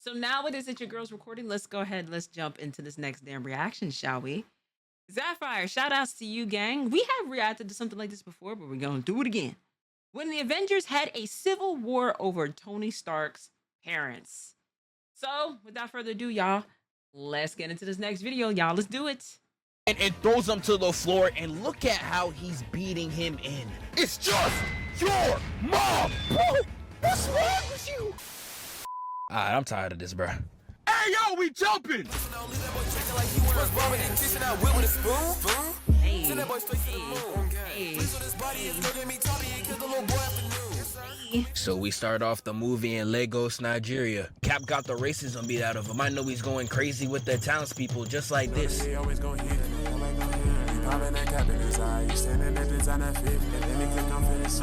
So now it is that your girl's recording. Let's go ahead. Let's jump into this next damn reaction, shall we? Sapphire, shout outs to you, gang. We have reacted to something like this before, but we're going to do it again. When the Avengers had a civil war over Tony Stark's parents. So, without further ado, y'all, let's get into this next video, y'all. Let's do it. And throws him to the floor, and look at how he's beating him in. It's just your mom! Bro, what's wrong with you? Alright, I'm tired of this, bro. Hey, yo, we jumping! So we start off the movie in Lagos, Nigeria. Cap got the racism beat out of him. I know he's going crazy with the townspeople, just like this.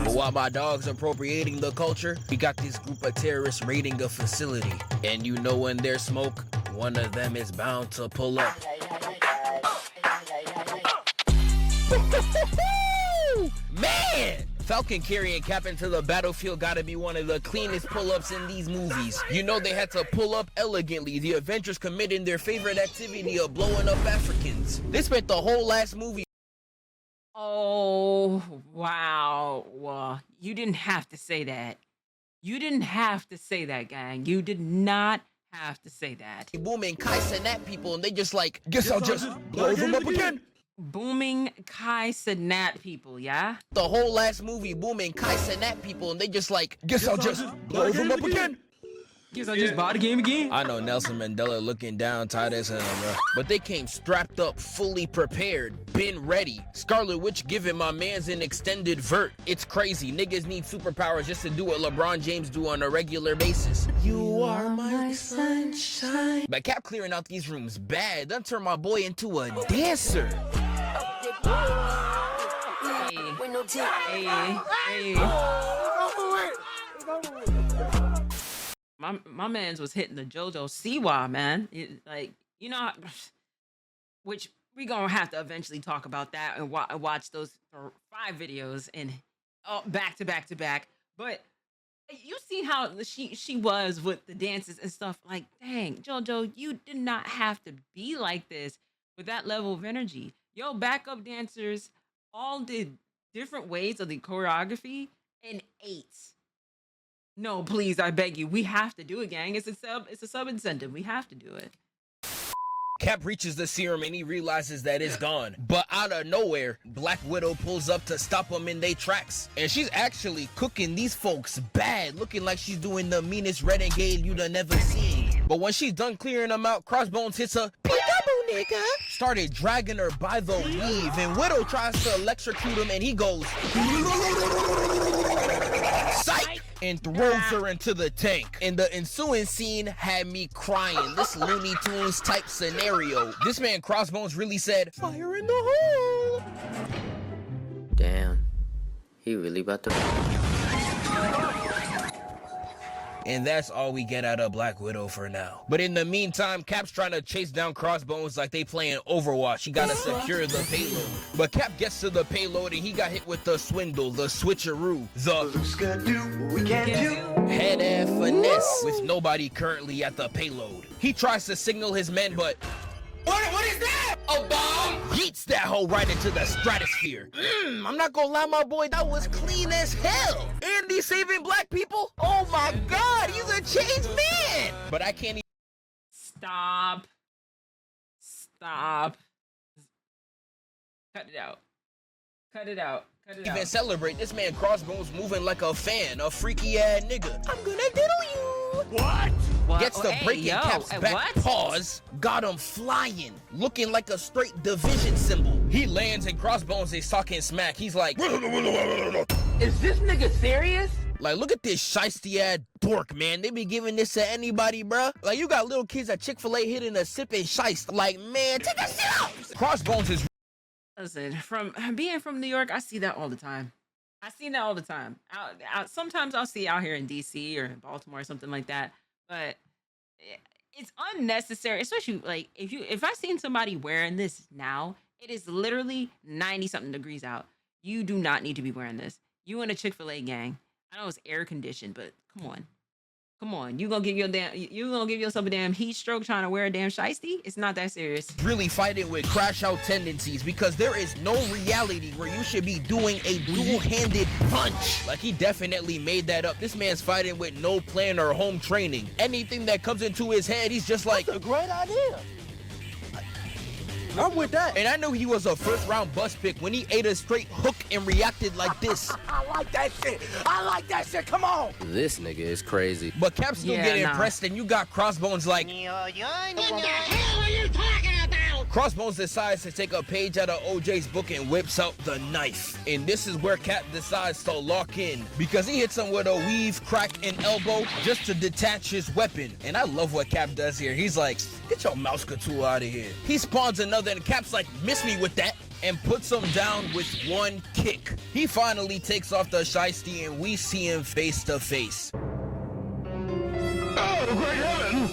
But while my dog's appropriating the culture, we got this group of terrorists raiding a facility. And you know when there's smoke, one of them is bound to pull up. Man! Falcon carrying Cap into the battlefield gotta be one of the cleanest pull-ups in these movies. You know they had to pull up elegantly, the Avengers committing their favorite activity of blowing up Africans. They spent the whole last movie. Oh, wow. Well, you didn't have to say that. You didn't have to say that, gang. You did not have to say that. Booming Kai Cenat people, and they just like, guess I'll just blow them up again. Booming Kai Cenat people, yeah? The whole last movie booming Kai Cenat people, and they just like, guess I'll just blow them up again. Guess I just bought the game again. I know Nelson Mandela looking down, tight as hell, bro. But they came strapped up, fully prepared, been ready. Scarlet Witch giving my mans an extended vert. It's crazy. Niggas need superpowers just to do what LeBron James do on a regular basis. You are my sunshine. But Cap clearing out these rooms bad. Done turn my boy into a dancer. Hey. My man's was hitting the JoJo Siwa, man. Like, you know, which we gonna have to eventually talk about that and watch those 5 videos and back to back to back. But you see how she was with the dances and stuff. Like, dang, JoJo, you did not have to be like this with that level of energy. Yo, backup dancers all did different ways of the choreography and 8. No, please, I beg you. We have to do it, gang. It's a sub incentive. We have to do it. Cap reaches the serum and he realizes that it's gone. But out of nowhere, Black Widow pulls up to stop them in their tracks. And she's actually cooking these folks bad, looking like she's doing the meanest renegade you'd have never seen. But when she's done clearing them out, Crossbones hits a peekaboo, nigga. Started dragging her by the weave, and Widow tries to electrocute him and he goes psych! And throws her into the tank. And the ensuing scene had me crying. This Looney Tunes type scenario. This man Crossbones really said, fire in the hole. Damn, he really about to. And that's all we get out of Black Widow for now. But in the meantime, Cap's trying to chase down Crossbones like they playing Overwatch. He gotta secure the payload. But Cap gets to the payload and he got hit with the swindle, the switcheroo, the head-ass finesse with nobody currently at the payload. He tries to signal his men, but what is that? A bomb? Yeets that hoe right into the stratosphere. I'm not gonna lie, my boy, that was clean as hell. And he's saving black people? Oh my God, he's a changed man. But I can't even. Stop. Cut it out. Even celebrate. This man Crossbones moving like a fan, a freaky ass nigga. I'm gonna diddle you. What? Gets the breaking Cap's back. Pause. Got him flying, looking like a straight division symbol. He lands and Crossbones is talking smack. He's like, is this nigga serious? Like, look at this shiesty ass dork, man. They be giving this to anybody, bruh. Like, you got little kids at Chick-fil-A hitting a sipping shiest. Like, man, take that shit out. Crossbones is. Listen, from being from New York, I see that all the time. Sometimes I'll see out here in DC or in Baltimore or something like that. But it's unnecessary, especially like if I seen somebody wearing this now, it is literally 90-something degrees out. You do not need to be wearing this. You in a Chick-fil-A, gang. I know it's air conditioned, but come on. Come on, you gonna give yourself a damn heat stroke trying to wear a damn shiesty? It's not that serious. Really fighting with crash out tendencies because there is no reality where you should be doing a dual-handed punch. Like, he definitely made that up. This man's fighting with no plan or home training. Anything that comes into his head, he's just like, That's a great idea. I'm with that. and I knew he was a first-round bust pick when he ate a straight hook and reacted like this. I like that shit. I like that shit. Come on. This nigga is crazy. But Cap still Yeah, getting nah. impressed, and you got Crossbones like, Crossbones decides to take a page out of OJ's book and whips out the knife. And this is where Cap decides to lock in because he hits him with a weave, crack, and elbow just to detach his weapon. And I love what Cap does here. He's like, get your mouse tool out of here. He spawns another and Cap's like, miss me with that, and puts him down with one kick. He finally takes off the shiesty and we see him face to face. Oh, great heavens.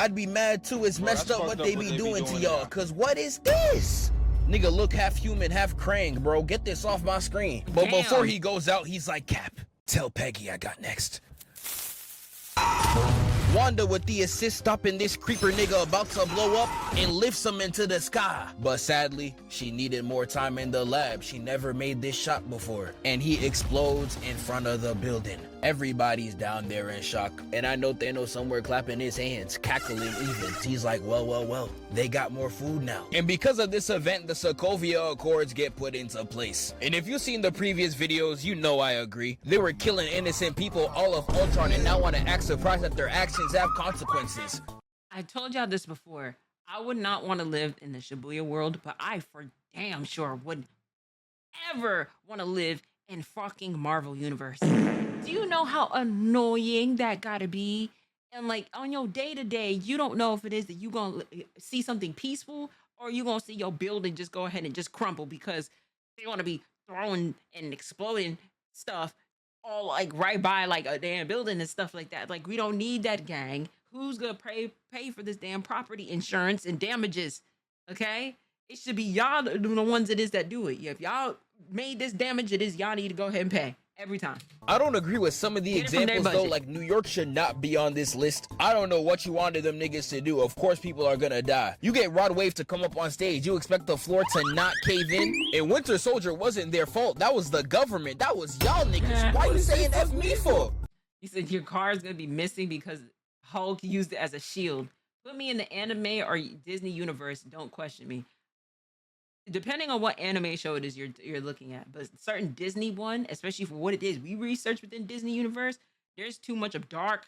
I'd be mad too. It's messed that's up what fucked they up be what they be doing to doing, y'all. yeah. Cause what is this? Nigga look half human, half Krang, bro. Get this off my screen. But Damn. before he goes out, he's like, Cap, tell Peggy I got next. Wanda with the assist stopping this creeper nigga about to blow up and lifts him into the sky. But sadly, she needed more time in the lab. She never made this shot before. And he explodes in front of the building. Everybody's down there in shock. And I know Thanos somewhere clapping his hands, cackling even. He's like, well, they got more food now. And because of this event, the Sokovia Accords get put into place. And if you've seen the previous videos, you know I agree. They were killing innocent people all of Ultron and now want to act surprised that their actions have consequences. I told y'all this before. I would not want to live in the Shibuya world, but I for damn sure would ever want to live in fucking Marvel Universe. Do you know how annoying that gotta be? And like on your day to day, you don't know if it is that you gonna see something peaceful or you gonna see your building just go ahead and just crumble because they want to be throwing and exploding stuff all like right by like a damn building and stuff like that. Like, we don't need that, gang. Who's gonna pay for this damn property insurance and damages? Okay, it should be y'all the ones it is that do it. Yeah, if y'all made this damage, it is y'all need to go ahead and pay every time. I don't agree with some of the Get it from their examples though, budget. like New York should not be on this list. I don't know what you wanted them niggas to do. Of course people are gonna die. You get Rod Wave to come up on stage, you expect the floor to not cave in? And Winter Soldier wasn't their fault. That was the government. That was y'all niggas. Why you saying F me for? You said your car is gonna be missing because Hulk used it as a shield. Put me in the anime or Disney universe. Don't question me. Depending on what anime show it is you're looking at, but certain Disney one, especially for what it is, we research within Disney universe. There's too much of dark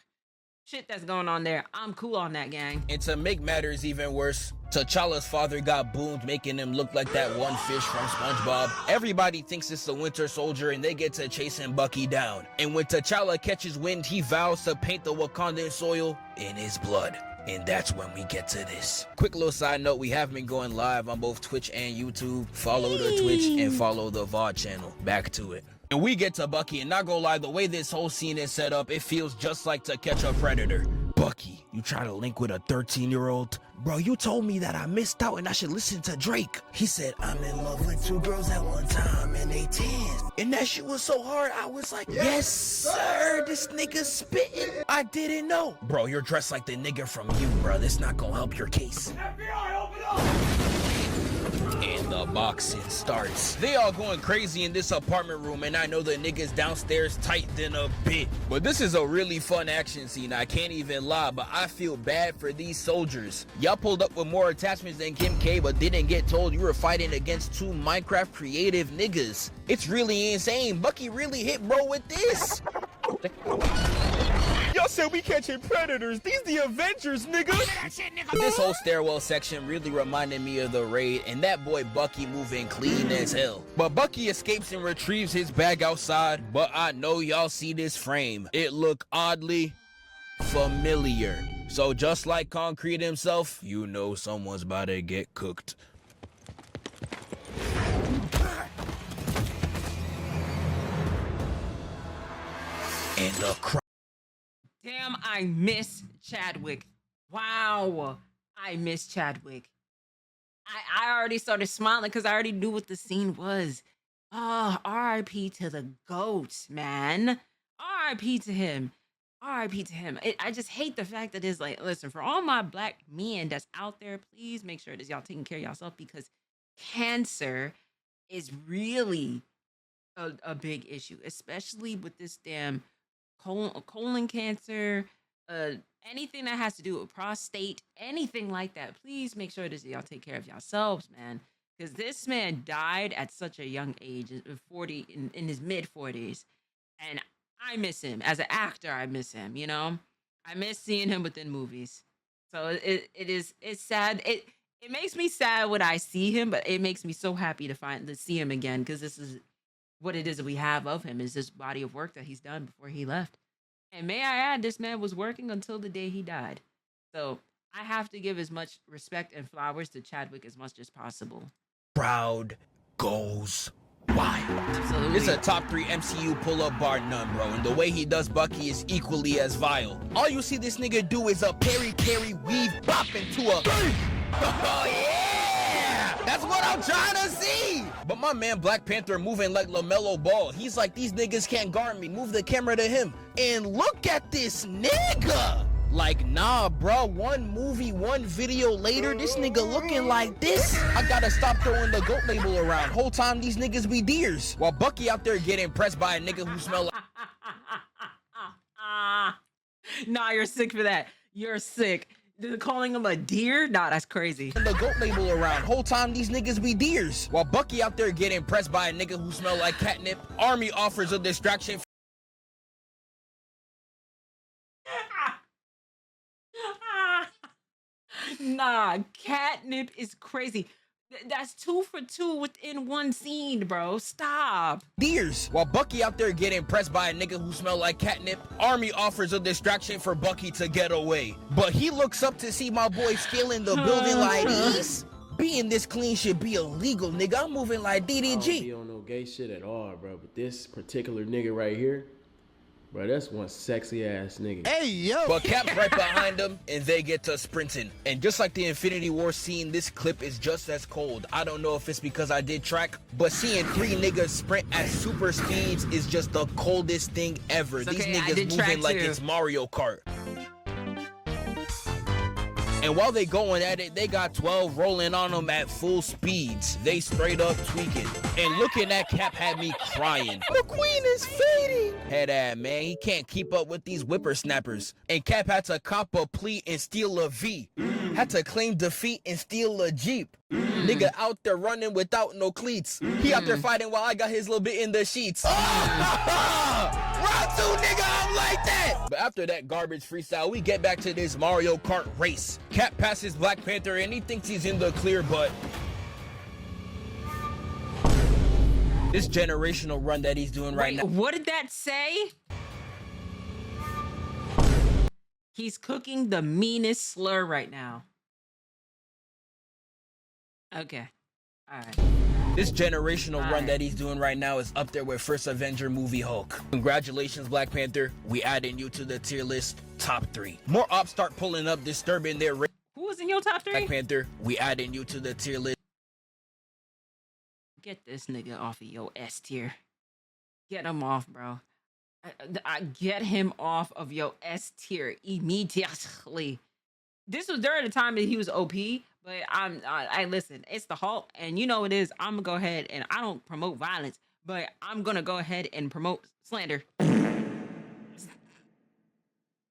shit that's going on there. I'm cool on that, gang. And to make matters even worse, T'Challa's father got boomed, making him look like that one fish from SpongeBob. Everybody thinks it's the Winter Soldier and they get to chasing Bucky down. And when T'Challa catches wind, he vows to paint the Wakandan soil in his blood. And that's when we get to this. Quick little side note, we have been going live on both Twitch and YouTube. Follow the Twitch and follow the VOD channel. Back to it. And we get to Bucky, and not gonna lie, the way this whole scene is set up, it feels just like To Catch a Predator. Bucky, you try to link with a 13-year-old? Bro, you told me that I missed out and I should listen to Drake. He said, I'm in love with 2 girls at one time and they 10. And that shit was so hard, I was like, yes, sir, this nigga spitting. I didn't know. Bro, you're dressed like the nigga from You, bro. This not gonna help your case. FBI, open up! And the boxing starts. They all going crazy in this apartment room, and I know the niggas downstairs tight than a bit. But this is a really fun action scene, I can't even lie, but I feel bad for these soldiers. Y'all pulled up with more attachments than Kim K, but didn't get told you were fighting against 2 Minecraft creative niggas. It's really insane. Bucky really hit bro with this. Y'all said we catching predators. These the Avengers, nigga. This whole stairwell section really reminded me of the raid, and that boy Bucky moving clean as hell. But Bucky escapes and retrieves his bag outside, but I know y'all see this frame. It look oddly familiar. So just like Concrete himself, you know someone's about to get cooked. And the Damn, I miss Chadwick. Wow, I miss Chadwick. I already started smiling because I already knew what the scene was. Oh, R.I.P. to the GOAT, man. R.I.P. to him. RIP to him. I just hate the fact that it's like, listen, for all my black men that's out there, please make sure that y'all taking care of yourself, because cancer is really a big issue, especially with this damn colon cancer, anything that has to do with prostate, anything like that. Please make sure that y'all take care of yourselves, man. Because this man died at such a young age, 40, in his mid 40s, and I miss him as an actor. I miss him. You know, I miss seeing him within movies. So it's sad. It makes me sad when I see him, but it makes me so happy to see him again, because this is what it is that we have of him, is this body of work that he's done before he left. And may I add, this man was working until the day he died. So I have to give as much respect and flowers to Chadwick as much as possible. Crowd goes wild. Absolutely. It's a top 3 MCU pull-up bar none, bro. And the way he does Bucky is equally as vile. All you see this nigga do is a peri-peri weave bop into a... Oh, yeah! That's what I'm trying to see! But my man Black Panther moving like LaMelo Ball. He's like, these niggas can't guard me. Move the camera to him. And look at this nigga! Like, nah, bro, one movie, one video later, this nigga looking like this. I gotta stop throwing the GOAT label around. Whole time these niggas be deers. While Bucky out there getting impressed by a nigga who smell like... Nah, you're sick for that. You're sick. Calling him a deer? Nah, that's crazy. The GOAT label around. Whole time these niggas be deers. While Bucky out there getting impressed by a nigga who smell like catnip, Army offers a distraction. Nah, catnip is crazy. That's 2 for 2 within one scene, bro. Stop. Deers. While Bucky out there getting impressed by a nigga who smell like catnip, Army offers a distraction for Bucky to get away. But he looks up to see my boy scaling the building like this. Being this clean should be illegal, nigga. I'm moving like DDG. I don't be on no gay shit at all, bro. But this particular nigga right here, bro, that's one sexy ass nigga. Hey, yo! But Cap's right behind them, and they get to sprinting. And just like the Infinity War scene, this clip is just as cold. I don't know if it's because I did track, but seeing 3 niggas sprint at super speeds is just the coldest thing ever. These niggas moving like it's Mario Kart. And while they going at it, they got 12 rolling on them at full speeds. They straight up tweaking. And looking at Cap had me crying. The queen is fading. Head ass, man. He can't keep up with these whippersnappers. And Cap had to cop a plea and steal a V. Had to claim defeat and steal a Jeep. Nigga out there running without no cleats. He out there fighting while I got his little bit in the sheets. Round 2, nigga, I'm like that. But after that garbage freestyle, we get back to this Mario Kart race. Cap passes Black Panther and he thinks he's in the clear, but this generational run that he's doing right now. What did that say? He's cooking the meanest slur right now. Okay. All right. This generational run that he's doing right now is up there with first Avenger movie Hulk. Congratulations, Black Panther. We adding you to the tier list top 3. More ops start pulling up, disturbing their... Who was in your top 3? Black Panther, we adding you to the tier list. Get this nigga off of your S tier. Get him off, bro. I get him off of your S tier immediately. This was during the time that he was OP, but I listen, it's the Hulk, and you know it is. I'm gonna go ahead, and I don't promote violence, but I'm gonna go ahead and promote slander.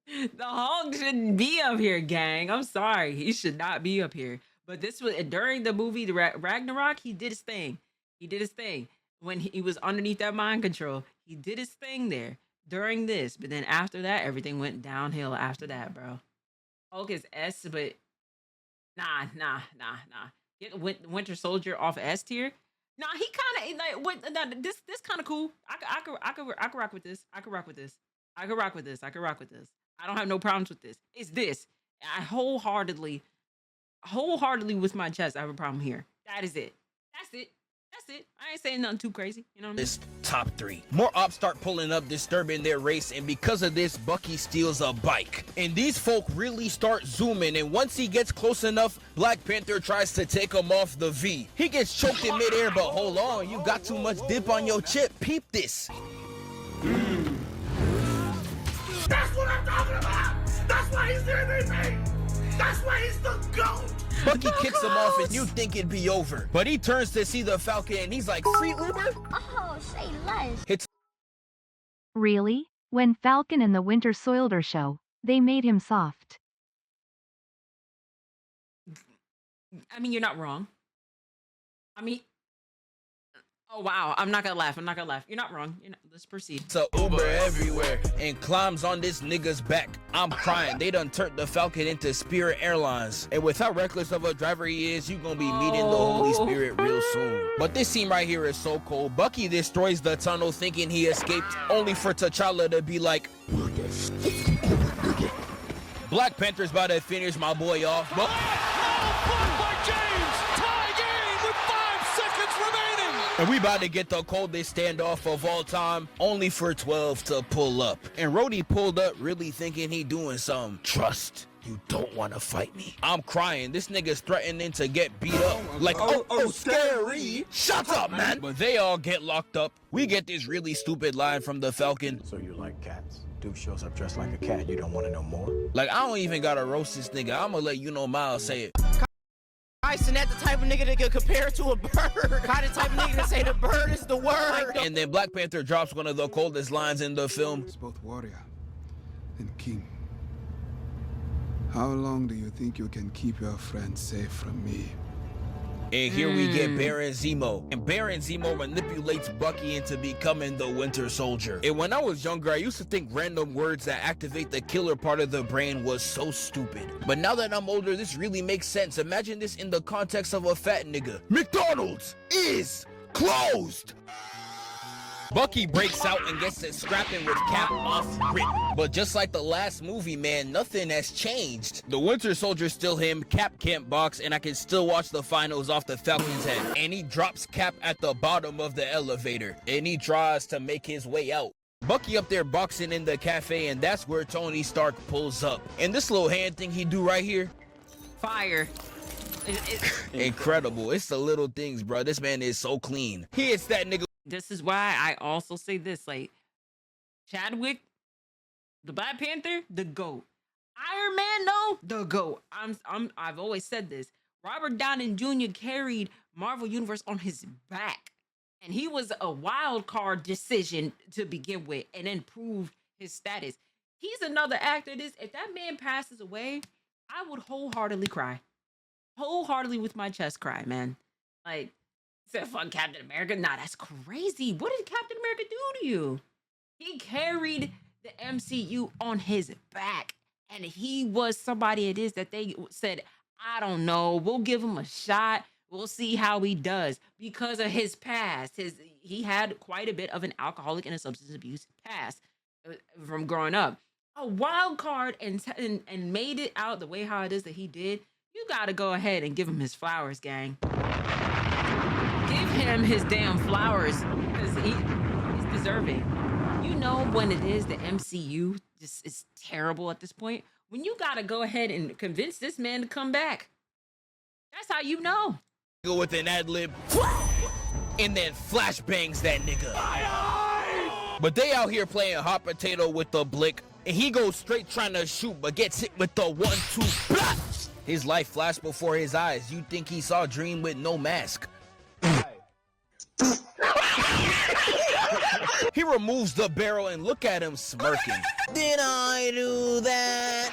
The Hulk shouldn't be up here, gang. I'm sorry, he should not be up here. But this was during the movie the Ragnarok. He did his thing. He did his thing when he was underneath that mind control. He did his thing there during this, but then after that, everything went downhill. After that, bro. Hulk is S, but nah. Get Winter Soldier off S tier. Nah, he kind of like what? Nah, this kind of cool. I could rock with this. I could rock with this. I could rock with this. I could rock with this. I don't have no problems with this. It's this. I wholeheartedly with my chest, I have a problem here. That is it. That's it. That's it. I ain't saying nothing too crazy. You know what I mean? This top 3. More ops start pulling up, disturbing their race, and because of this, Bucky steals a bike. And these folk really start zooming, and once he gets close enough, Black Panther tries to take him off the V. He gets choked in midair, but hold on, you got too much dip on your chip. Peep this. That's what I'm That's why he's there, baby. That's why he's the GOAT. Bucky kicks him off and you think it'd be over. But he turns to see the Falcon and he's like, free Uber? Oh, say less. Hits. Really? When Falcon and the Winter Soldier show, they made him soft. I mean, you're not wrong. I mean, oh wow, I'm not gonna laugh. You're not wrong. Let's proceed. So Uber everywhere and climbs on this nigga's back. I'm crying. They done turned the Falcon into Spirit Airlines. And with how reckless of a driver he is, you gonna be meeting the Holy Spirit real soon. But this scene right here is so cool. Bucky destroys the tunnel thinking he escaped, only for T'Challa to be like, Black Panther's about to finish my boy off. But and we about to get the coldest standoff of all time, only for 12 to pull up. And Rhodey pulled up really thinking he doing something. Trust, you don't want to fight me. I'm crying. This nigga's threatening to get beat up. Like, oh, scary. Shut up, man. But they all get locked up. We get this really stupid line from the Falcon. So you like cats? Dude shows up dressed like a cat. You don't want to know more? Like, I don't even gotta roast this nigga. I'm gonna let you know Miles say it. Tyson, that the type of nigga that can compare to a bird. Kind of type of nigga that say the bird is the word. And then Black Panther drops one of the coldest lines in the film. It's both warrior and king. How long do you think you can keep your friends safe from me? And here we get Baron Zemo. And Baron Zemo manipulates Bucky into becoming the Winter Soldier. And when I was younger, I used to think random words that activate the killer part of the brain was so stupid. But now that I'm older, this really makes sense. Imagine this in the context of a fat nigga. McDonald's is closed! Bucky breaks out and gets to scrapping with Cap off rip. But just like the last movie, man, nothing has changed. The Winter Soldier's still him, Cap can't box, and I can still watch the finals off the Falcon's head. And he drops Cap at the bottom of the elevator, and he tries to make his way out. Bucky up there boxing in the cafe, and that's where Tony Stark pulls up. And this little hand thing he do right here, Fire. Incredible. It's the little things, bro. This man is so clean. He hits that nigga. This is why I also say this, like, Chadwick, the Black Panther, the GOAT. Iron Man, though, the GOAT. I've always said this. Robert Downey Jr. carried Marvel Universe on his back, and he was a wild card decision to begin with, and then proved his status. He's another actor. If that man passes away, I would wholeheartedly cry, wholeheartedly with my chest cry, man. Like, said fuck Captain America. Nah, that's crazy. What did Captain America do to you? He carried the MCU on his back, and he was somebody it is that they said, I don't know, we'll give him a shot. We'll see how he does because of his past. He had quite a bit of an alcoholic and a substance abuse past from growing up. A wild card and made it out the way how it is that he did. You gotta go ahead and give him his flowers, gang. Give him his damn flowers because he's deserving. You know when it is the MCU just is terrible at this point? When you gotta go ahead and convince this man to come back. That's how you know. Go with an ad lib and then flashbangs that nigga. But they out here playing hot potato with the blick, and he goes straight trying to shoot but gets hit with the 1-2 blah! His life flashed before his eyes. You think he saw Dream with no mask. He removes the barrel and look at him smirking. Did I do that?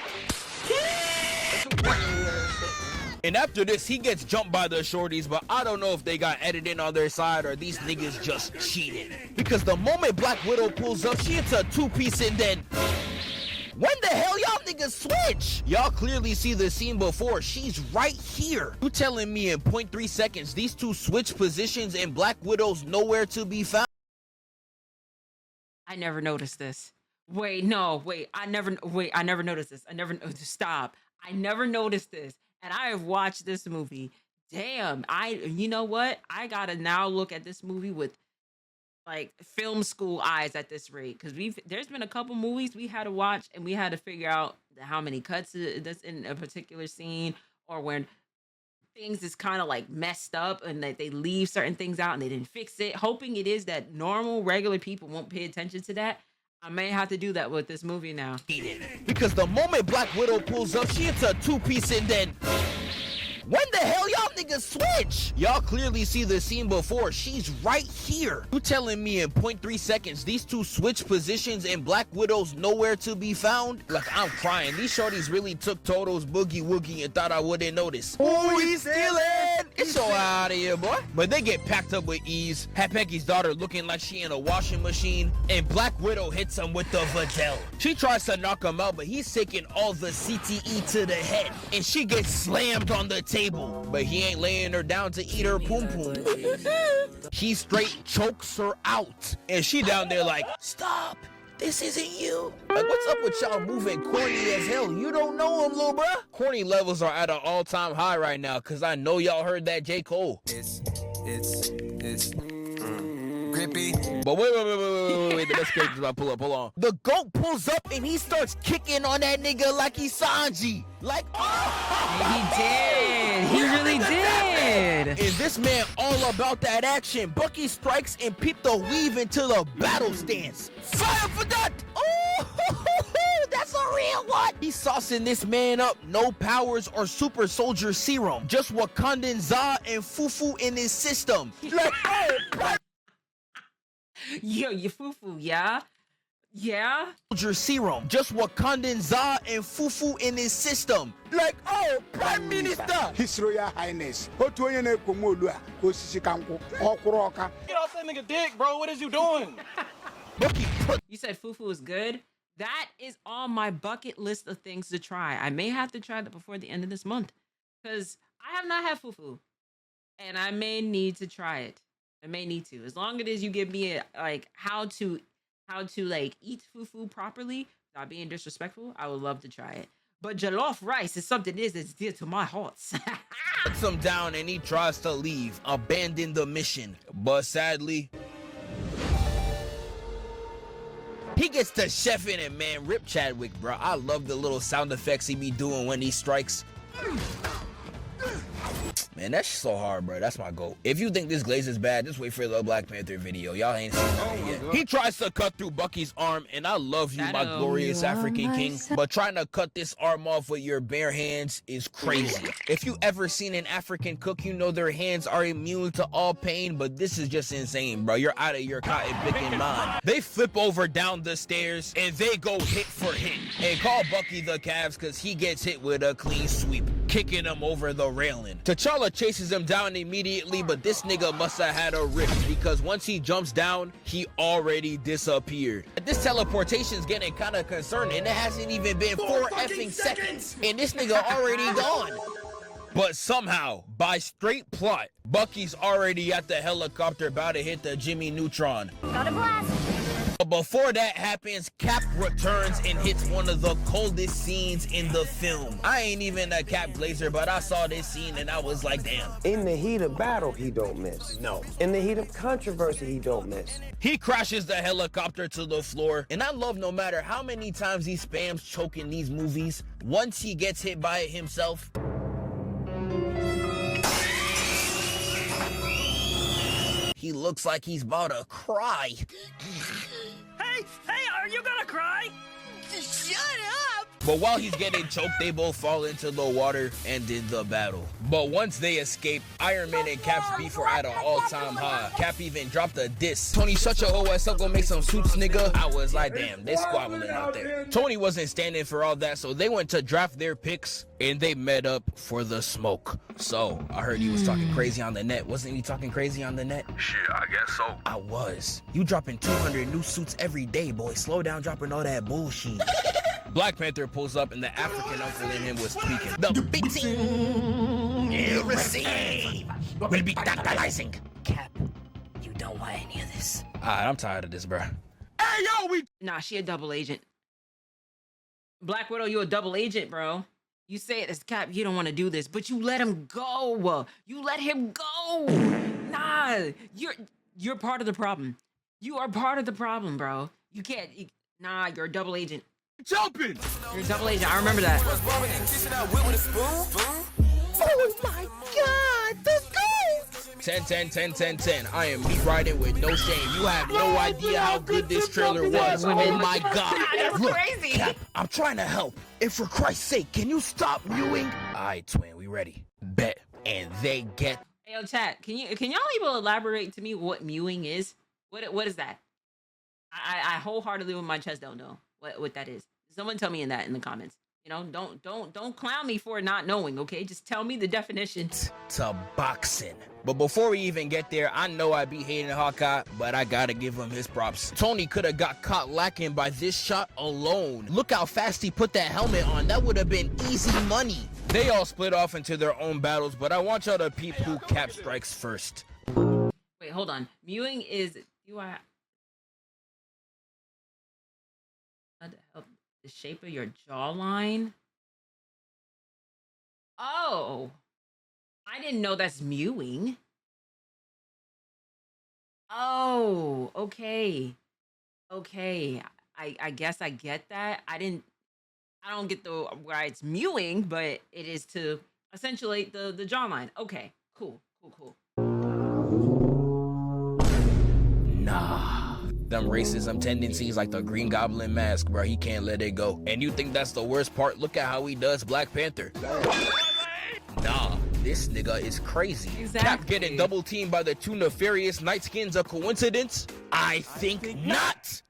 And after this, he gets jumped by the shorties, but I don't know if they got editing on their side or these niggas just cheated. Because the moment Black Widow pulls up, she hits a two-piece and then... When the hell y'all niggas switch? Y'all clearly see the scene before. She's right here. You telling me in 0.3 seconds these two switch positions and Black Widow's nowhere to be found? I never noticed this. I never noticed this. Stop. I never noticed this. And I have watched this movie. Damn. You know what? I gotta now look at this movie with like film school eyes at this rate, because there's been a couple movies we had to watch and we had to figure out how many cuts that's in a particular scene, or when things is kind of like messed up and that they leave certain things out and they didn't fix it, hoping it is that normal regular people won't pay attention to that. I may have to do that with this movie now. Because the moment Black Widow pulls up, she hits a two-piece and then... When the hell y'all niggas switch? Y'all clearly see the scene before. She's right here. You telling me in 0.3 seconds these two switch positions and Black Widow's nowhere to be found? Like, I'm crying. These shorties really took Toto's boogie woogie and thought I wouldn't notice. Oh, he's stealing! It's so out of here, boy. But they get packed up with ease. Peggy's daughter looking like she in a washing machine, and Black Widow hits him with the Videl. She tries to knock him out, but he's taking all the CTE to the head, and she gets slammed on the table. But he ain't laying her down to eat her poom poom. He straight chokes her out, and she down there like, stop. This isn't you. Like, what's up with y'all moving corny as hell? You don't know him, little bruh. Corny levels are at an all-time high right now, because I know y'all heard that J. Cole. It's grippy. But wait, the best character's about to pull up, hold on. The GOAT pulls up and he starts kicking on that nigga like he's Sanji. Like, He did. He really did. Is this man all about that action? Bucky strikes and peep the weave into the battle stance. Fire for that! Oh, that's a real one! He's saucing this man up. No powers or super soldier serum. Just Wakandan Za and Fufu in his system. Like, oh, Yo, you foo-foo, yeah? Yeah? Soldier serum. Just Wakandan Za and Fufu in his system. Like, oh, Prime Minister! His Royal Highness. Get off that nigga dick, bro. What is you doing? You said fufu is good? That is on my bucket list of things to try. I may have to try that before the end of this month, because I have not had fufu, and I may need to try it. I may need to. As long as you give me like how to like eat fufu properly without being disrespectful, I would love to try it. But jollof rice is something that's dear to my heart. Puts him down and he tries to leave, abandon the mission. But sadly, he gets to chefing it, man. Rip Chadwick, bro. I love the little sound effects he be doing when he strikes. Man, that's so hard, bro. That's my goal. If you think this glaze is bad, just wait for the Black Panther video. Y'all ain't seen that yet. He tries to cut through Bucky's arm, and I love you, my glorious African king. But trying to cut this arm off with your bare hands is crazy. If you ever seen an African cook, you know their hands are immune to all pain, but this is just insane, bro. You're out of your cotton picking mind. They flip over down the stairs, and they go hit for hit. And call Bucky the calves, because he gets hit with a clean sweep, kicking him over the railing. T'Challa chases him down immediately, but this nigga must have had a rift, because once he jumps down, he already disappeared. This teleportation's getting kind of concerning. It hasn't even been 4 effing seconds, and this nigga already gone. But somehow, by straight plot, Bucky's already at the helicopter about to hit the Jimmy Neutron. Got a blast. But before that happens, Cap returns and hits one of the coldest scenes in the film. I ain't even a Cap Glazer, but I saw this scene and I was like, damn. In the heat of battle, he don't miss. No. In the heat of controversy, he don't miss. He crashes the helicopter to the floor, and I love no matter how many times he spams choke in these movies, once he gets hit by it himself, he looks like he's about to cry. Hey, are you gonna cry? Shut up! But while he's getting choked, they both fall into the water and end the battle. But once they escape, Iron Man and Cap's beef are at an all-time high. Cap even dropped a diss. Tony, shut your whole ass up, go make some suits, nigga. I was like, damn, they squabbling out there. Tony wasn't standing for all that, so they went to draft their picks, and they met up for the smoke. So, I heard he was talking crazy on the net. Wasn't he talking crazy on the net? Shit, I guess so. I was. You dropping 200 new suits every day, boy. Slow down dropping all that bullshit. Black Panther pulls up and the African uncle in him was tweaking. The beating you receive will be tantalizing. Cap, you don't want any of this. Alright, I'm tired of this, bro. Hey, yo, Nah, she a double agent. Black Widow, you a double agent, bro. You say it as Cap, you don't want to do this, but you let him go. You let him go. Nah, you're part of the problem. You are part of the problem, bro. You can't. Nah, you're a double agent. Jumping! You're a double agent. I remember that. Oh my God, the goat! 10, 10, 10, 10, 10. I am meat riding with no shame. You have no idea how good this trailer was. Oh my God. That's Look, crazy. Cap, I'm trying to help. And for Christ's sake, can you stop mewing? All right, twin, we ready. Bet. And they get... Hey, yo, chat, can y'all people elaborate to me what mewing is? What is that? I wholeheartedly with my chest don't know what that is. Someone tell me in the comments. You know, don't clown me for not knowing, okay? Just tell me the definition. To boxing. But before we even get there, I know I be hating Hawkeye, but I gotta give him his props. Tony could have got caught lacking by this shot alone. Look how fast he put that helmet on. That would have been easy money. They all split off into their own battles, but I want y'all to peep who Cap strikes first. Wait, hold on. Mewing is the shape of your jawline. Oh, I didn't know that's mewing. Oh, okay. I guess I get that. I don't get why it's mewing, but it is to accentuate the jawline. Okay, cool. Nah. Them racism tendencies like the Green Goblin mask, bro. He can't let it go. And you think that's the worst part? Look at how he does Black Panther. Nah, this nigga is crazy. Exactly. Cap getting double teamed by the two nefarious night skins a coincidence? I think not.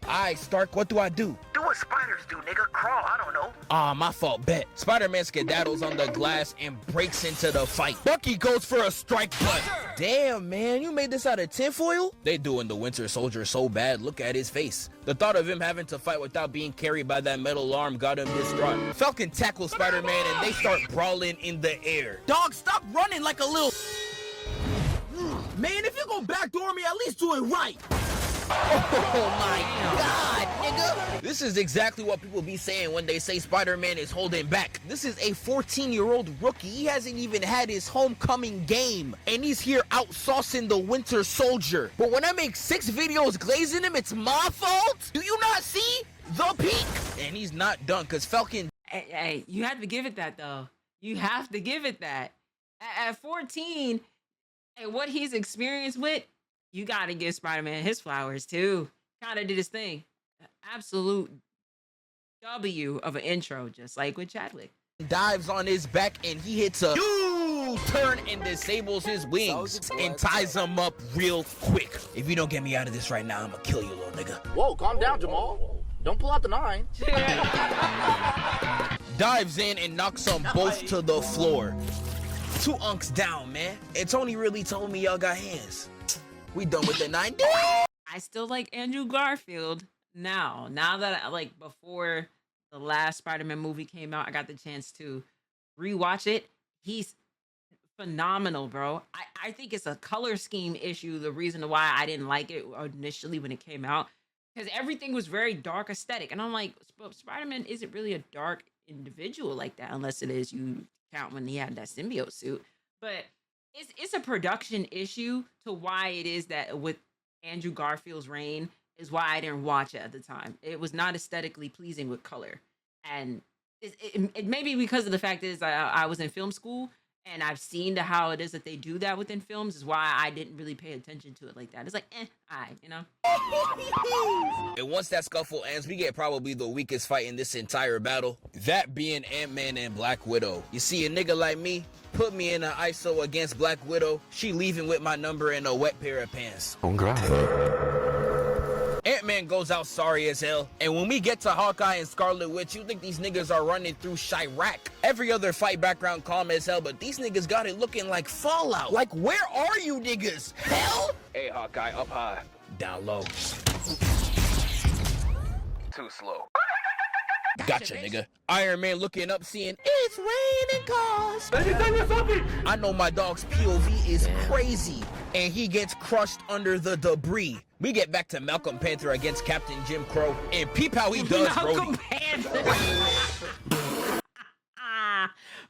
Alright, Stark, what do I do? Do what spiders do, nigga. Crawl, I don't know. My fault, bet. Spider-Man skedaddles on the glass and breaks into the fight. Bucky goes for a strike, but damn, man, you made this out of tinfoil? They doing the Winter Soldier so bad, look at his face. The thought of him having to fight without being carried by that metal arm got him distraught. Falcon tackles Spider-Man and they start brawling in the air. Dog, stop running like a little... Man, if you gon' backdoor me, at least do it right. Oh my God, nigga. This is exactly what people be saying when they say Spider-Man is holding back. This is a 14-year-old rookie. He hasn't even had his homecoming game. And he's here out-saucing the Winter Soldier. But when I make 6 videos glazing him, it's my fault? Do you not see the peak? And he's not done, because Falcon... Hey, you have to give it that, though. You have to give it that. At 14, and what he's experienced with, you got to give Spider-Man his flowers, too. Kind of did his thing. Absolute W of an intro, just like with Chadwick. Dives on his back, and he hits a U-turn and disables his wings and ties him up real quick. If you don't get me out of this right now, I'm going to kill you, little nigga. Whoa, calm down, Jamal. Don't pull out the 9. Dives in and knocks them both to the floor. 2 unks down, man. And Tony really told me y'all got hands. We done with the 9. I still like Andrew Garfield now. Now that before the last Spider-Man movie came out, I got the chance to rewatch it. He's phenomenal, bro. I think it's a color scheme issue. The reason why I didn't like it initially when it came out, because everything was very dark aesthetic. And I'm like, Spider-Man isn't really a dark individual like that, unless it is you count when he had that symbiote suit. But it's a production issue to why it is that with Andrew Garfield's reign is why I didn't watch it at the time. It was not aesthetically pleasing with color. And it may be because of the fact is I was in film school and I've seen how it is that they do that within films is why I didn't really pay attention to it like that. It's like, alright, you know? And once that scuffle ends, we get probably the weakest fight in this entire battle. That being Ant-Man and Black Widow. You see, a nigga like me, put me in an ISO against Black Widow, she leaving with my number and a wet pair of pants. Oh, God. Ant-Man goes out sorry as hell. And when we get to Hawkeye and Scarlet Witch, you think these niggas are running through Chirac. Every other fight background calm as hell, but these niggas got it looking like Fallout. Like, where are you niggas? Hell? Hey, Hawkeye, up high. Down low. Too slow. Gotcha, nigga. Iron Man looking up, seeing it's raining cars. I know my dog's POV is crazy, and he gets crushed under the debris. We get back to Malcolm Panther against Captain Jim Crow, and peep how he does, Malcolm Brody. Panther.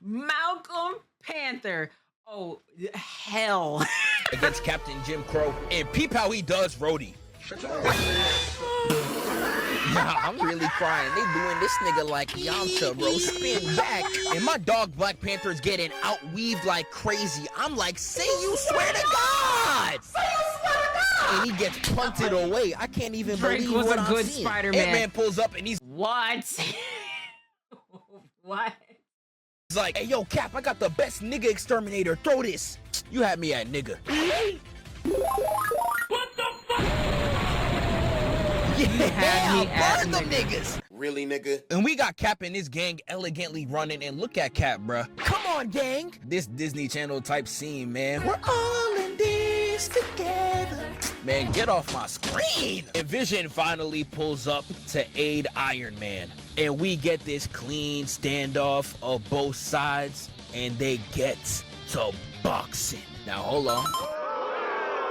Malcolm Panther. Oh, hell. Against Captain Jim Crow, and peep how he does, Rhodey. Nah, I'm really crying. They doing this nigga like Yamcha, bro. Spin back. And my dog Black Panther is getting outweaved like crazy. I'm like, say you swear to God! Say you swear to God! And he gets punted away. I can't even Drake believe was what a I'm good seeing. Spider-Man. Ant-Man pulls up and he's What? What? He's like, hey, yo, Cap, I got the best nigga exterminator. Throw this. You had me at nigga. What the fuck? Yeah, burn them niggas. Really, nigga? And we got Cap and his gang elegantly running, and look at Cap, bruh. Come on, gang. This Disney Channel type scene, man. We're all in this together. Man, get off my screen. And Vision finally pulls up to aid Iron Man. And we get this clean standoff of both sides, and they get to boxing. Now, hold on.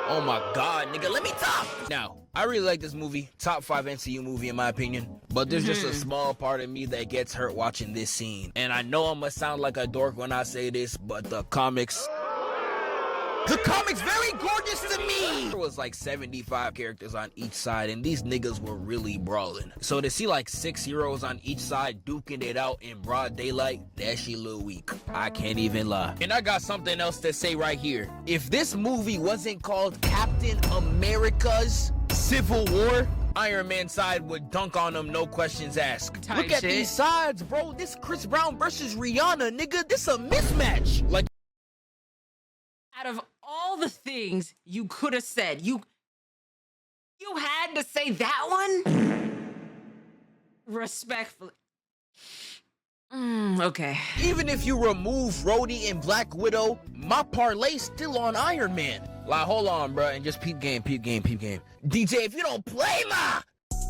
Oh my God, nigga, let me talk. Now, I really like this movie. Top 5 MCU movie in my opinion. But there's just a small part of me that gets hurt watching this scene. And I know I'm gonna sound like a dork when I say this, but the comics very gorgeous to me. There was like 75 characters on each side, and these niggas were really brawling. So to see like 6 heroes on each side duking it out in broad daylight, that shit a little weak. I can't even lie. And I got something else to say right here. If this movie wasn't called Captain America's Civil War, Iron Man side would dunk on him, no questions asked. Look at these sides, bro. This Chris Brown versus Rihanna, nigga. This a mismatch. Like, out of all the things you could have said, you had to say that one? Respectfully. Okay. Even if you remove Rhodey and Black Widow, my parlay's still on Iron Man. Like, hold on, bro, and just peep game. DJ, if you don't play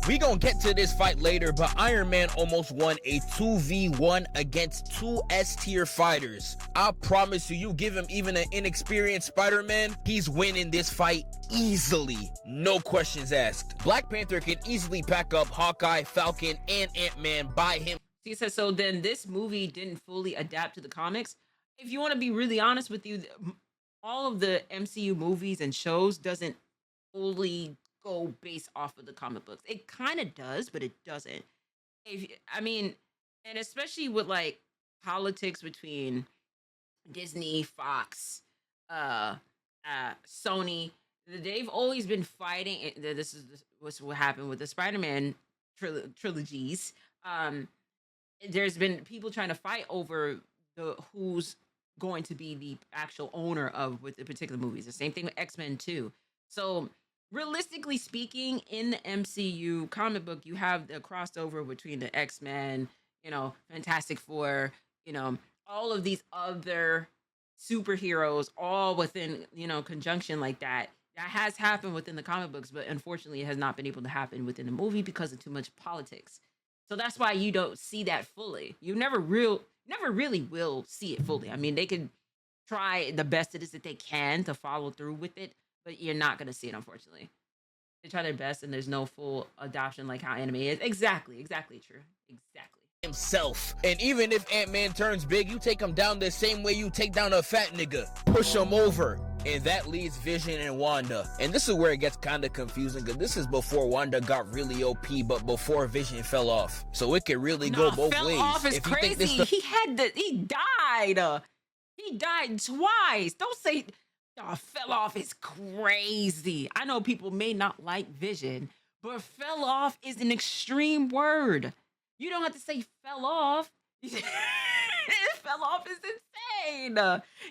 we gonna get to this fight later, but Iron Man almost won a 2v1 against 2 S-tier fighters. I promise you, you give him even an inexperienced Spider-Man, he's winning this fight easily. No questions asked. Black Panther can easily pack up Hawkeye, Falcon, and Ant-Man by him. He says, so then this movie didn't fully adapt to the comics. If you want to be really honest with you, all of the MCU movies and shows doesn't fully go based off of the comic books. It kind of does, but it doesn't. And especially with like politics between Disney, Fox, Sony, they've always been fighting. This is what happened with the Spider-Man trilogies. There's been people trying to fight over who's going to be the actual owner of with the particular movies. The same thing with X-Men too. So realistically speaking, in the MCU comic book, you have the crossover between the X-Men, Fantastic Four, all of these other superheroes, all within, conjunction like that. That has happened within the comic books, but unfortunately, it has not been able to happen within the movie because of too much politics. So that's why you don't see that fully. You never really will see it fully. I mean, they can try the best it is that they can to follow through with it, but you're not going to see it, unfortunately. They try their best, and there's no full adoption like how anime is. Exactly true. Exactly. Himself. And even if Ant-Man turns big, you take him down the same way you take down a fat nigga. Push him over. And that leaves Vision and Wanda. And this is where it gets kind of confusing, because this is before Wanda got really OP, but before Vision fell off. So it could really go both fell ways. Off is crazy. He died. He died twice. Don't say fell off is crazy. I know people may not like Vision, but fell off is an extreme word. You don't have to say fell off. Fell off is insane.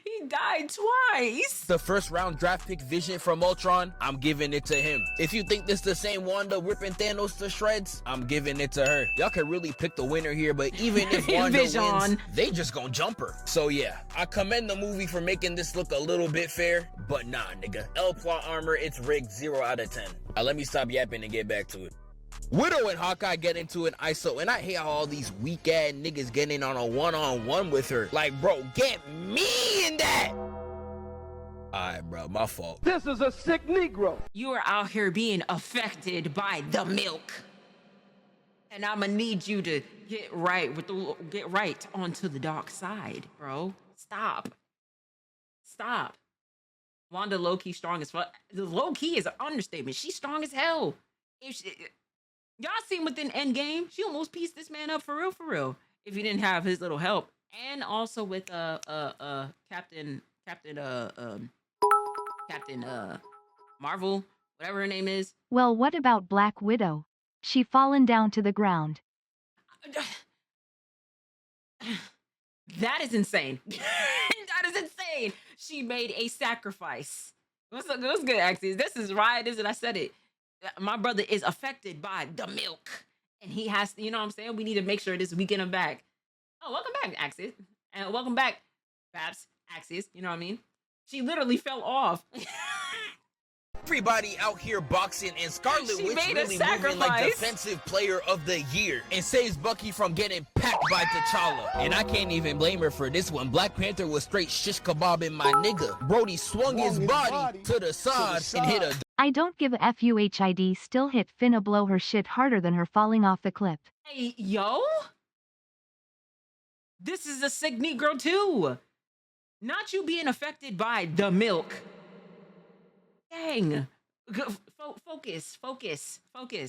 He died twice. The first round draft pick Vision from Ultron, I'm giving it to him. If you think this the same Wanda ripping Thanos to shreds, I'm giving it to her. Y'all can really pick the winner here, but even if Wanda wins, they just gonna jump her. So yeah, I commend the movie for making this look a little bit fair, but nah, nigga. L-plot armor, it's rigged 0 out of 10. Let me stop yapping and get back to it. Widow and Hawkeye get into an ISO, and I hate how all these weak-ass niggas get in on a one-on-one with her. Like, bro, get me in that! Alright, bro, my fault. This is a sick Negro. You are out here being affected by the milk. And I'ma need you to get right onto the dark side, bro. Stop. Wanda low-key strong as fuck. The low-key is an understatement. She's strong as hell. Y'all seen within Endgame, she almost pieced this man up for real. If he didn't have his little help, and also with Captain Marvel, whatever her name is. Well, what about Black Widow? She fallen down to the ground. That is insane. That is insane. She made a sacrifice. What's good, Axis? This is right, isn't I said it. My brother is affected by the milk. And he has to, you know what I'm saying? We need to make sure this we get him back. Oh, welcome back, Axis. And welcome back, Babs, Axis. You know what I mean? She literally fell off. Everybody out here boxing, and Scarlet She Witch made a really moving like sacrifice. Defensive Player of the Year and saves Bucky from getting packed by T'Challa. And I can't even blame her for this one. Black Panther was straight shish kebabbing my nigga. Brody swung his body to the side and hit a... I don't give a FUHID still hit finna blow her shit harder than her falling off the cliff. Hey, yo. This is a sick Negro too. Not you being affected by the milk. Dang. Focus.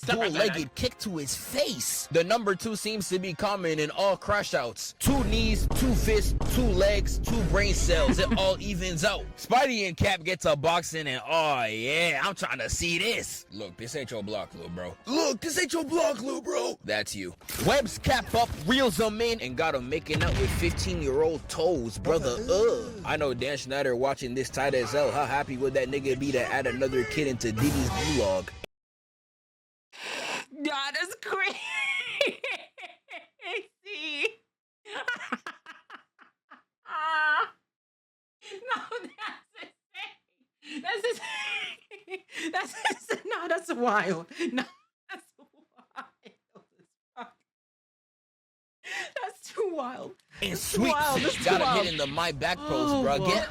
Dual-legged kick to his face. The number 2 seems to be common in all crash outs. 2 knees, 2 fists, 2 legs, 2 brain cells. It all evens out. Spidey and Cap get to boxing, and oh yeah, I'm trying to see this. Look, this ain't your block, little bro. Look, this ain't your block, little bro. That's you. Webs Cap up, reels him in, and got him making out with 15-year-old toes, brother. I know Dan Schneider watching this tight as hell. How happy would that nigga be to add another kid into Diddy's vlog? Nah, that's crazy. No, that's insane. No, that's wild. No, that's wild. That's too wild. And sweet, gotta hit in the my back post, bro. Get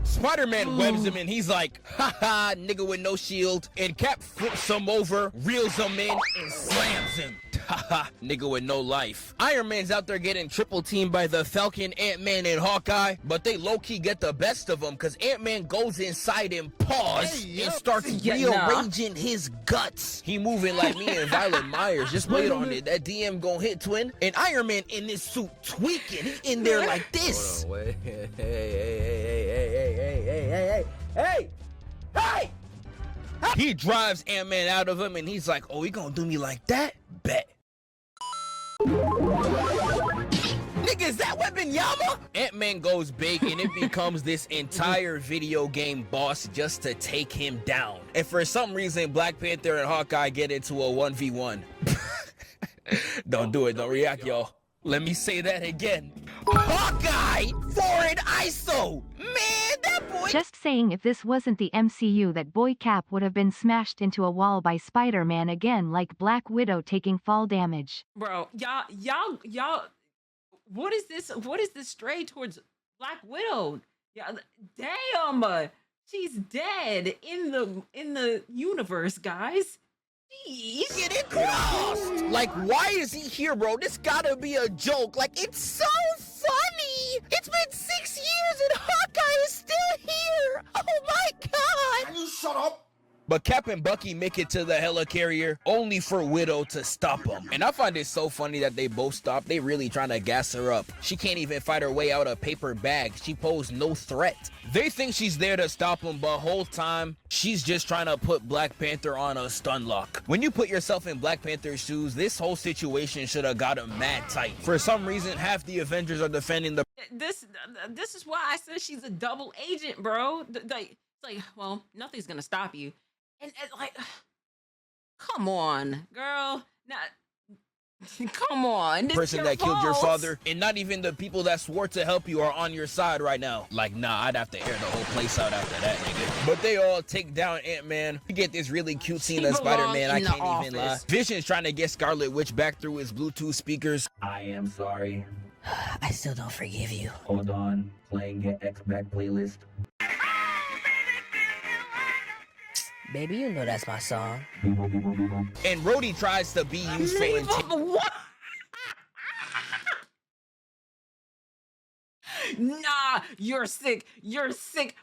Spider-Man webs him and he's like, haha, nigga with no shield. And Cap flips him over, reels him in, and slams him. Haha, nigga with no life. Iron Man's out there getting triple teamed by the Falcon, Ant-Man, and Hawkeye, but they low-key get the best of him because Ant-Man goes inside and paws and starts rearranging his guts. He moving like me and Violet Myers. Just wait on it. That DM gonna hit, twin. And Iron Man in this suit tweaking. He in there like this. Hold on, wait. Hey! He drives Ant-Man out of him and he's like, oh, he gonna do me like that? Bet. Nigga, is that Weapon Yama? Ant-Man goes big and it becomes this entire video game boss just to take him down. And for some reason, Black Panther and Hawkeye get into a 1v1. Don't do it, don't react, y'all. Let me say that again. Hawkeye! Foreign ISO! Man, that boy... Just saying, if this wasn't the MCU, that boy Cap would have been smashed into a wall by Spider-Man again, like Black Widow taking fall damage. Bro, y'all, what is this? What is this stray towards Black Widow? Yeah, damn, she's dead in the universe, guys. Jeez. Get it crossed! Like, why is he here, bro? This gotta be a joke. Like, it's so funny! It's been 6 years and Hawkeye is still here! Oh my god! Can you shut up? But Cap and Bucky make it to the helicarrier, only for Widow to stop them. And I find it so funny that they both stop. They really trying to gas her up. She can't even fight her way out of paper bag. She posed no threat. They think she's there to stop them, but whole time, she's just trying to put Black Panther on a stun lock. When you put yourself in Black Panther's shoes, this whole situation should have got him mad tight. For some reason, half the Avengers are defending the... This is why I said she's a double agent, bro. It's like, well, nothing's gonna stop you. And like, come on, girl. Come on. This person that fault. killed your father, and not even the people that swore to help you are on your side right now. Like, nah, I'd have to air the whole place out after that, nigga. But they all take down Ant-Man. We get this really cute scene of Spider-Man. I can't even lie. Vision's trying to get Scarlet Witch back through his Bluetooth speakers. I am sorry. I still don't forgive you. Hold on. Playing your X-Back playlist. Baby, you know that's my song. And Rhodey tries to be useful and Nah, you're sick. You're sick.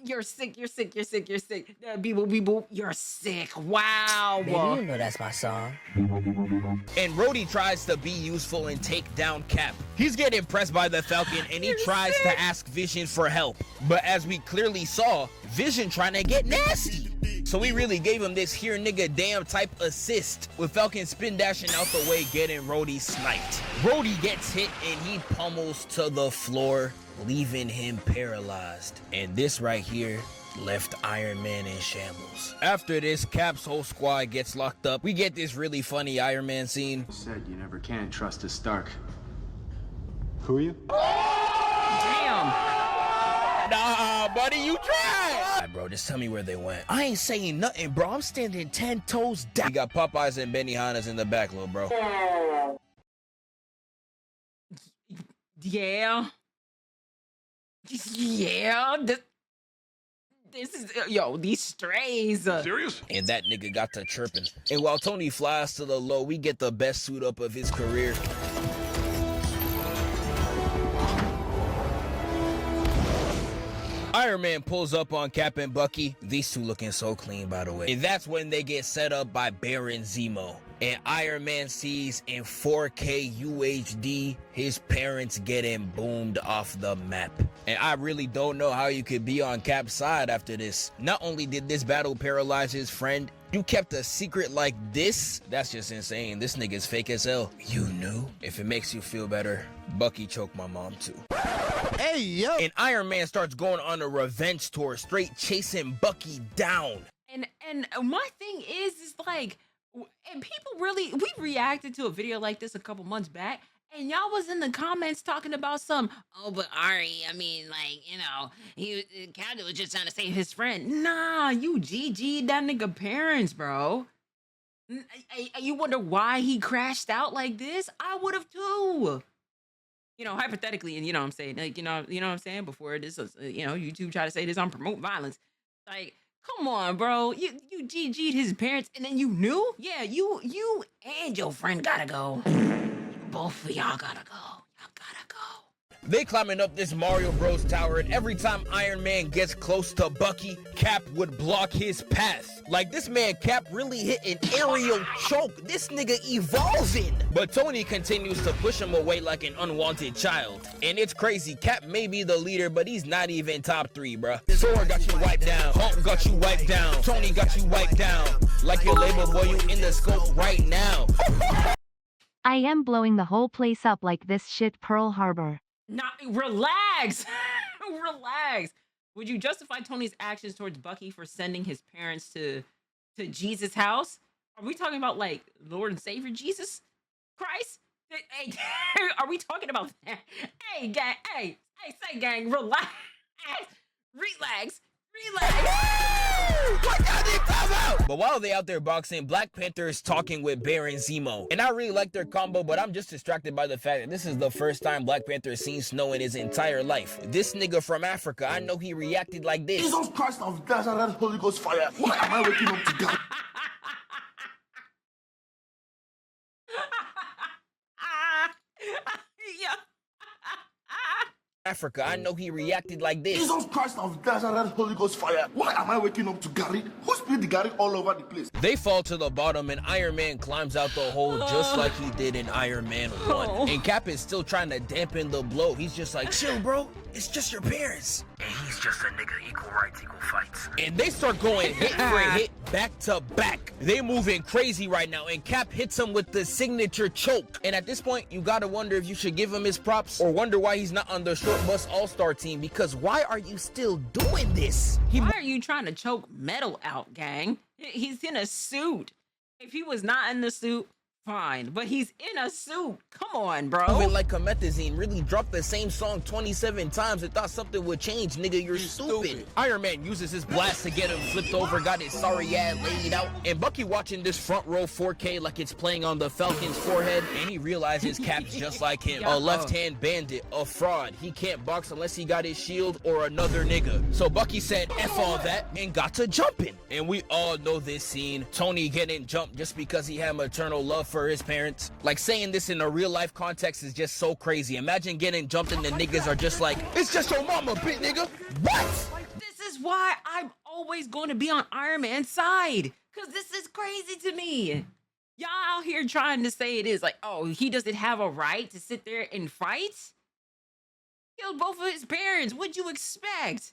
You're sick. You're sick. You're sick. You're sick. Beep boop, beep boop. You're sick. Wow. Baby, you know that's my song. And Rhodey tries to be useful and take down Cap. He's getting impressed by the Falcon and he tries to ask Vision for help. But as we clearly saw, Vision trying to get nasty. So we really gave him this here nigga damn type assist, with Falcon spin dashing out the way, getting Rhodey sniped. Rhodey gets hit and he pummels to the floor, leaving him paralyzed. And this right here left Iron Man in shambles. After this, Cap's whole squad gets locked up. We get this really funny Iron Man scene. Said you never can trust a Stark. Who are you? Damn. Nah, buddy, you tried. All right, bro, just tell me where they went. I ain't saying nothing, bro. I'm standing 10 toes down. We got Popeyes and Benihana's in the back, little bro. Yeah. Yeah. This is, yo, these strays. Serious? And that nigga got to chirping. And while Tony flies to the low, we get the best suit up of his career. Iron Man pulls up on Cap and Bucky. These two looking so clean, by the way. And that's when they get set up by Baron Zemo. And Iron Man sees in 4K UHD his parents getting boomed off the map. And I really don't know how you could be on Cap's side after this. Not only did this battle paralyze his friend, you kept a secret like this? That's just insane. This nigga's fake as hell. You knew? If it makes you feel better, Bucky choked my mom too. Hey, yo. And Iron Man starts going on a revenge tour, straight chasing Bucky down. And my thing is like, and people really, we reacted to a video like this a couple months back, and y'all was in the comments talking about oh, but Ari, I mean, like, you know, Captain was just trying to save his friend. Nah, you GG'd that nigga parents, bro. You wonder why he crashed out like this? I would have too. You know, hypothetically, and you know what I'm saying, like, you know what I'm saying, before this was, you know, YouTube try to say this on promote violence. Like, come on, bro. You GG'd his parents and then you knew? Yeah, you and your friend gotta go. Both of y'all gotta go. Y'all gotta go. They climbing up this Mario Bros tower, and every time Iron Man gets close to Bucky, Cap would block his path. Like, this man Cap really hit an aerial choke. This nigga evolving. But Tony continues to push him away like an unwanted child. And it's crazy. Cap may be the leader, but he's not even top 3, bruh. Thor got you wiped down. Hulk got you wiped down. Tony got you wiped down. Like your label boy, you in the scope right now. I am blowing the whole place up like this shit Pearl Harbor. Nah, relax. Relax. Would you justify Tony's actions towards Bucky for sending his parents to Jesus' house? Are we talking about, like, Lord and Savior Jesus Christ? Hey, are we talking about that? Hey, gang. Hey, say, gang, relax. Relax. But while they out there boxing, Black Panther is talking with Baron Zemo. And I really like their combo, but I'm just distracted by the fact that this is the first time Black Panther has seen snow in his entire life. This nigga from Africa, I know he reacted like this. Jesus Christ of Nazareth, Holy Ghost fire. Why am I waking up to God? Yeah. Africa, I know he reacted like this. Jesus Christ of Nazareth, Holy Ghost fire. Why am I waking up to Gary? Who spilled the Gary all over the place? They fall to the bottom and Iron Man climbs out the hole just like he did in Iron Man 1. And Cap is still trying to dampen the blow. He's just like, chill, bro. It's just your parents. And he's just a nigga, equal rights, equal fights. And they start going hit for hit, back to back. They moving crazy right now, and Cap hits him with the signature choke. And at this point, you gotta wonder if you should give him his props or wonder why he's not on the short bus all-star team, because why are you still doing this? Why are you trying to choke metal out, gang? He's in a suit. If he was not in the suit, fine, but he's in a suit. Come on, bro. Moving like Comethazine, really dropped the same song 27 times and thought something would change. Nigga, you're stupid. Iron Man uses his blast to get him flipped over, got his sorry ass laid out. And Bucky watching this front row 4K like it's playing on the Falcon's forehead, and he realizes Cap's just like him. A left-hand bandit, a fraud. He can't box unless he got his shield or another nigga. So Bucky said F all that and got to jumping. And we all know this scene. Tony getting jumped just because he had maternal love for his parents. Like, saying this in a real life context is just so crazy. Imagine getting jumped and the niggas are just like, it's just your mama, bitch nigga. What? This is why I'm always going to be on Iron Man's side, because this is crazy to me. Y'all out here trying to say it is like, oh, he doesn't have a right to sit there and fight? Killed both of his parents. What'd you expect?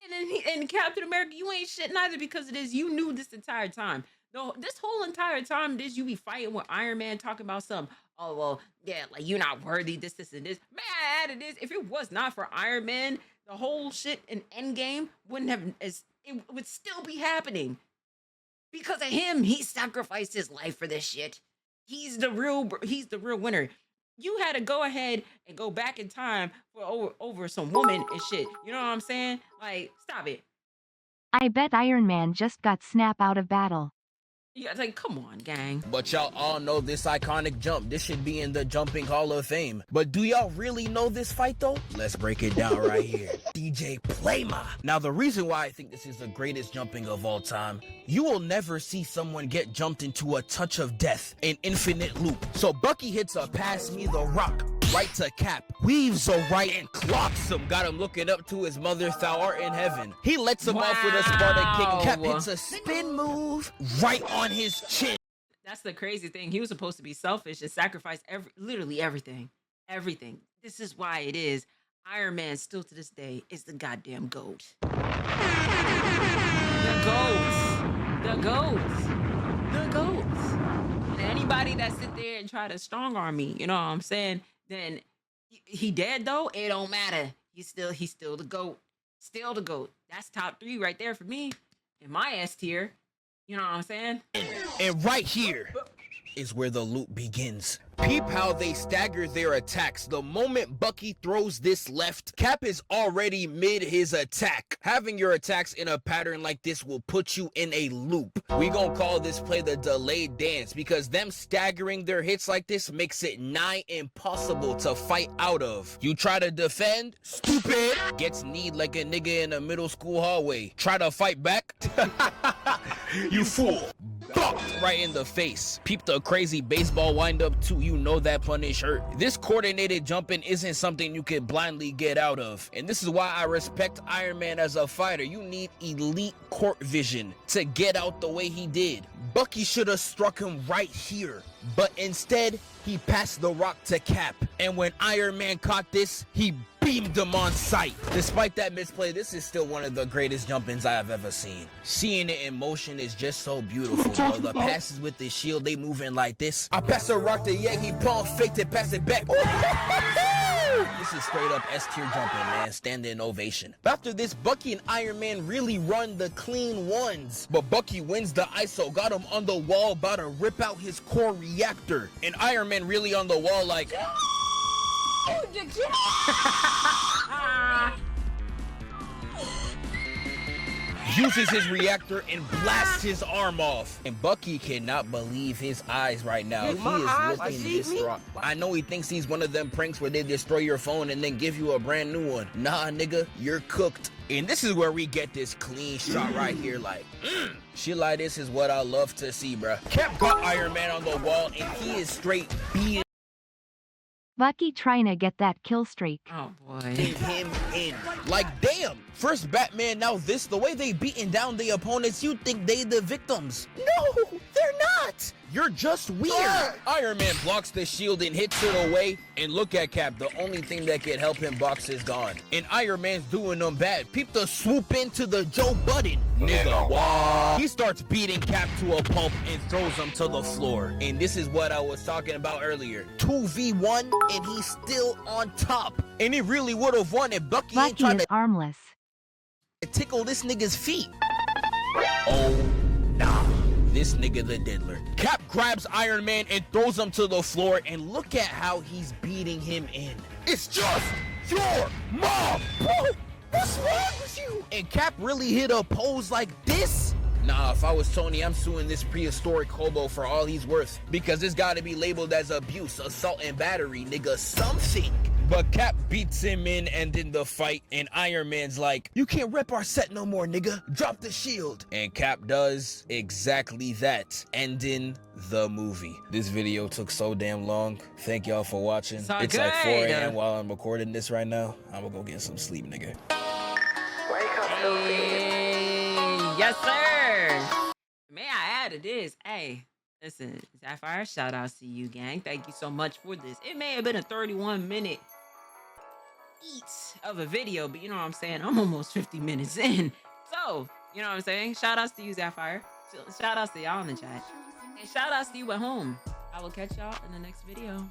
And then Captain America, you ain't shit neither, because it is you knew this entire time. No, this whole entire time, this you be fighting with Iron Man talking about something. Oh, well, yeah, like you're not worthy, this, and this. Man, it is. If it was not for Iron Man, the whole shit in Endgame wouldn't have, it would still be happening. Because of him, he sacrificed his life for this shit. He's the real winner. You had to go ahead and go back in time for over some woman and shit. You know what I'm saying? Like, stop it. I bet Iron Man just got snapped out of battle. Yeah, like, come on, gang. But y'all all know this iconic jump. This should be in the Jumping Hall of Fame. But do y'all really know this fight though? Let's break it down right here. DJ Playma. Now the reason why I think this is the greatest jumping of all time, you will never see someone get jumped into a touch of death, an infinite loop. So Bucky hits a pass me the rock right to Cap, weaves a right and clocks him. Got him looking up to his mother, thou art in heaven. He lets him off with a Sparta kick. Cap hits a spin move right on his chin. That's the crazy thing. He was supposed to be selfish and sacrifice literally everything. Everything. This is why it is. Iron Man still to this day is the goddamn GOAT. The GOAT. The GOAT. The GOAT. And anybody that sit there and try to strong arm me, you know what I'm saying? Then he dead though. It don't matter. He's still the GOAT. Still the GOAT. That's top 3 right there for me. In my S tier. You know what I'm saying? And right here is where the loop begins. Peep how they stagger their attacks. The moment Bucky throws this left, Cap is already mid his attack. Having your attacks in a pattern like this will put you in a loop. We gonna call this play the delayed dance, because them staggering their hits like this makes it nigh impossible to fight out of. You try to defend, stupid, gets kneed like a nigga in a middle school hallway. Try to fight back, you fool. Bumped right in the face. Peep the crazy baseball windup too. You know that punish hurt. This coordinated jumping isn't something you can blindly get out of. And this is why I respect Iron Man as a fighter. You need elite court vision to get out the way he did. Bucky should have struck him right here, but instead he passed the rock to Cap. And when Iron Man caught this, he beamed him on sight. Despite that misplay, this is still one of the greatest jump-ins I have ever seen. Seeing it in motion is just so beautiful, bro. The passes with the shield, they moving like this. I pass the rock to Yankee, palm faked it, pass it back. This is straight up S-tier jumping, man. Standing ovation. After this, Bucky and Iron Man really run the clean ones. But Bucky wins the ISO, got him on the wall, about to rip out his core reactor. And Iron Man really on the wall like... uses his reactor and blasts his arm off. And Bucky cannot believe his eyes right now. He is looking distraught. I know he thinks he's one of them pranks where they destroy your phone and then give you a brand new one. Nah, nigga, you're cooked. And this is where we get this clean shot right here, like, shit like this is what I love to see, bruh. Cap got Iron Man on the wall and he is straight beating Bucky trying to get that kill streak. Oh boy. him in. Like, damn. First Batman, now this. The way they beating down the opponents, you think they the victims. No, they're not. You're just weird. Iron Man blocks the shield and hits it away. And look at Cap. The only thing that can help him box is gone. And Iron Man's doing them bad. Peep the swoop into the Joe Budden. Nigga, wow. He starts beating Cap to a pulp and throws him to the floor. And this is what I was talking about earlier. 2v1 and he's still on top. And he really would have won if Bucky ain't Bucky trying is to armless. tickle this nigga's feet. Oh, nah. This nigga the diddler. Cap grabs Iron Man and throws him to the floor, and look at how he's beating him in. It's just your mom. Bro, what's wrong with you? And Cap really hit a pose like this? Nah, if I was Tony, I'm suing this prehistoric hobo for all he's worth. Because this gotta be labeled as abuse, assault, and battery, nigga. Something. But Cap beats him in and in the fight, and Iron Man's like, you can't rep our set no more, nigga. Drop the shield. And Cap does exactly that, ending the movie. This video took so damn long. Thank y'all for watching. It's like 4 a.m. while I'm recording this right now. I'm gonna go get some sleep, nigga. Yes, sir. May I add to this? Hey, listen, Sapphire, shout out to you, gang. Thank you so much for this. It may have been a 31-minute eat of a video, but you know what I'm saying? I'm almost 50 minutes in. So, you know what I'm saying? Shout outs to you, Sapphire. Shout outs to y'all in the chat. And shout outs to you at home. I will catch y'all in the next video.